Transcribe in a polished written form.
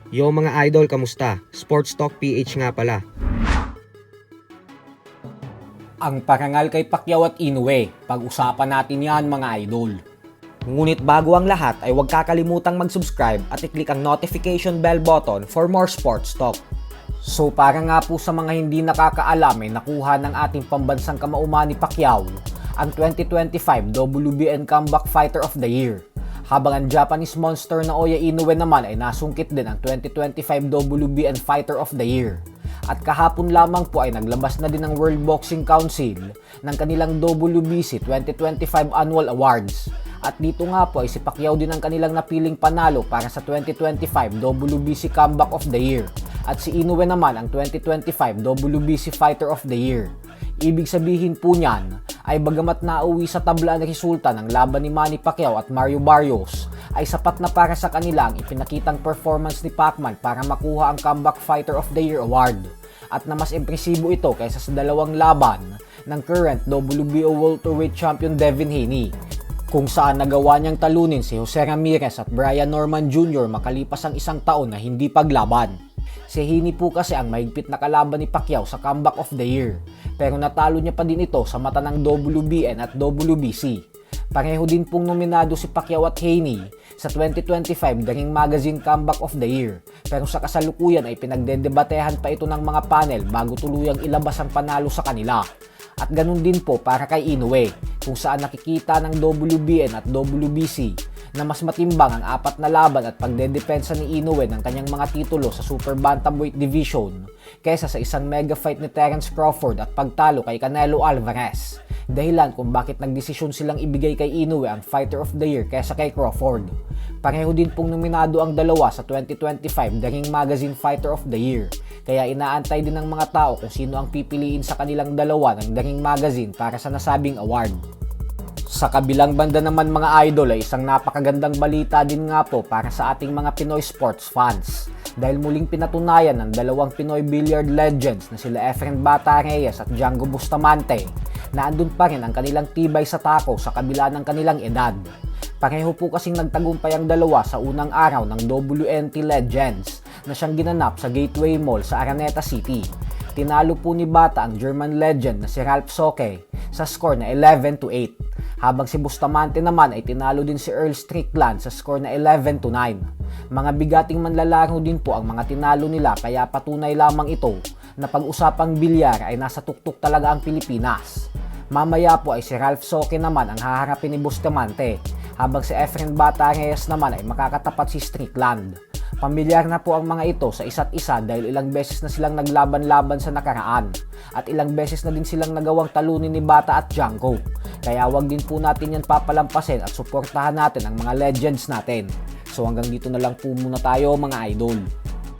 Yo mga idol, kamusta? Sports Talk PH nga pala. Ang parangal kay Pacquiao at Inoue, pag-usapan natin yan mga idol. Ngunit bago ang lahat ay huwag kakalimutang mag-subscribe at i-click ang notification bell button for more sports talk. So para nga po sa mga hindi nakakaalam ay nakuha ng ating pambansang kamauman ni Pacquiao ang 2025 WBN Comeback Fighter of the Year. Habang ang Japanese monster na Oya Inoue naman ay nasungkit din ang 2025 WBN Fighter of the Year. At kahapon lamang po ay naglabas na din ng World Boxing Council ng kanilang WBC 2025 Annual Awards. At dito nga po ay si Pacquiao din ang kanilang napiling panalo para sa 2025 WBC Comeback of the Year. At si Inoue naman ang 2025 WBC Fighter of the Year. Ibig sabihin po niyan ay bagamat nauwi sa tabla ang resulta ng laban ni Manny Pacquiao at Mario Barrios, ay sapat na para sa kanila ang ipinakitang performance ni Pacman para makuha ang Comeback Fighter of the Year award. At na mas impresibo ito kaysa sa dalawang laban ng current WBO welterweight champion Devin Haney, kung saan nagawa niyang talunin si Jose Ramirez at Brian Norman Jr. makalipas ang isang taon na hindi paglaban. Si Haney po kasi ang mahigpit na kalaban ni Pacquiao sa Comeback of the Year, pero natalo niya pa din ito sa mata ng WBN at WBC. Pareho din pong nominado si Pacquiao at Haney sa 2025 The Ring Magazine Comeback of the Year, pero sa kasalukuyan ay pinagdedebatehan pa ito ng mga panel bago tuluyang ilabas ang panalo sa kanila. At ganun din po para kay Inoue, kung saan nakikita ng WBN at WBC na mas matimbang ang apat na laban at pagdedepensa ni Inoue ng kanyang mga titulo sa Super Bantamweight Division kaysa sa isang mega fight ni Terence Crawford at pagtalo kay Canelo Alvarez. Dahilan kung bakit nagdesisyon silang ibigay kay Inoue ang Fighter of the Year kaysa kay Crawford. Pareho din pong nominado ang dalawa sa 2025 The Ring Magazine Fighter of the Year, kaya inaantay din ng mga tao kung sino ang pipiliin sa kanilang dalawa ng The Ring Magazine para sa nasabing award. Sa kabilang banda naman mga idol ay isang napakagandang balita din nga po para sa ating mga Pinoy sports fans. Dahil muling pinatunayan ng dalawang Pinoy billiard legends na sila Efren Bata Reyes at Django Bustamante na andun pa rin ang kanilang tibay sa tako sa kabila ng kanilang edad. Pareho po kasing nagtagumpay ang dalawa sa unang araw ng WNT Legends na siyang ginanap sa Gateway Mall sa Araneta City. Tinalo po ni Bata ang German legend na si Ralph Soke sa score na 11-8. Habang si Bustamante naman ay tinalo din si Earl Strickland sa score na 11-9. Mga bigating manlalaro din po ang mga tinalo nila, kaya patunay lamang ito na pag-usapang bilyar ay nasa tuktok talaga ang Pilipinas. Mamaya po ay si Ralph Soke naman ang haharapin ni Bustamante, habang si Efren Bata Reyes naman ay makakatapat si Strickland. Pamilyar na po ang mga ito sa isa't isa dahil ilang beses na silang naglaban-laban sa nakaraan at ilang beses na din silang nagawang talunin ni Bata at Django. Kaya wag din po natin yan papalampasin at suportahan natin ang mga legends natin. So hanggang dito na lang po muna tayo mga idol.